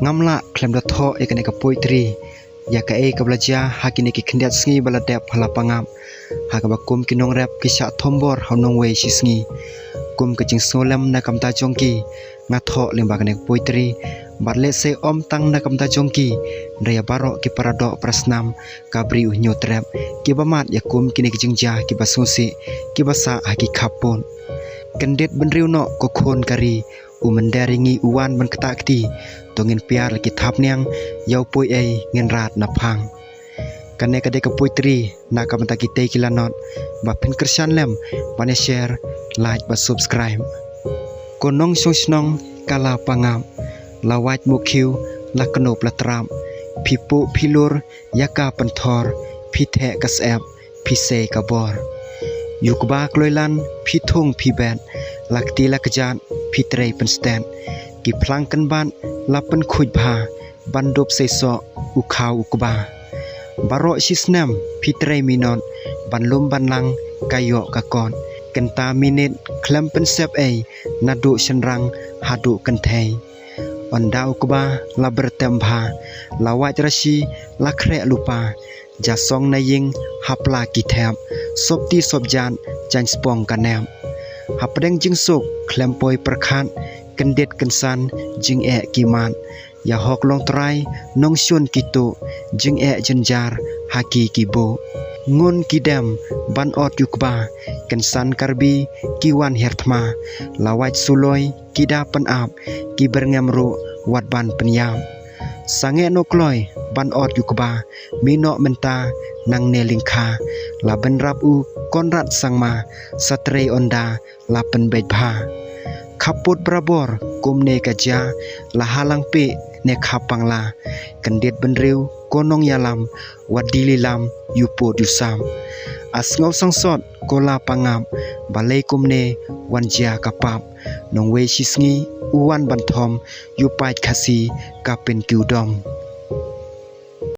ngamla klem da tho ekane ka poetry ya ka e ka belajar hakini ki khendiat sngi baladep halapangam ha ka bakum kinong rap kisha thombor honong we sisngi kum ka jing solam na kamta jongki nga tho limba kane poetry barle se om tang na kamta jongki ndaya baro ki parado prasnam kabri unyo trap ki bamat ya kum kini ki jingja ki basusi ki basa haki khapon kendet benriu no ko khon kari umendaringi uwan ban ketakti tongin piar ki thap niang yau poi ai ngen rat na phang kane kade ka poetry na kamta ki te kilanot ba phin kersan lem bane share like ba subscribe konong sosnong kala pangam lawat mukhiu lakno platram phipu philur yaka panthor phithe kasep phise kabor yukba kloilan phithung phiben lakti lakjan phitrei penstan ki phlangkan ban lapen khuj bha bandop seso ukhau ukba baro sisnam phitrei minon banlum banlang kayo kakon kenta minit klam pensep ai nadu senrang hadu kenthei onda ukba labertem bha lawat rasi lakhre lupa jasong naying hapla kithap sopti sobjan jan spong kanam hapdeng jingsuk klempoi perkhat kendet kensan jing e kiman ya hok long trai nong syun kitu jing e jenjar haki kibo ngun kidam ban ot yukba kensan karbi kiwan hertma lawat suloi kida penap ki berngamru wat ban penyam sange no kloi ban ot yukba mino menta nang nelingkha laben rabu konrat sangma satre onda lapen bedbha khaput brabor kumne kaja lahalang pe ne khapangla kendet benriu konong yalam wadililam yupo dusam asngau sangsot kola pangam balai kumne wanja kapap nongwe sisngi uwan banthom yupai khasi kapen kiudom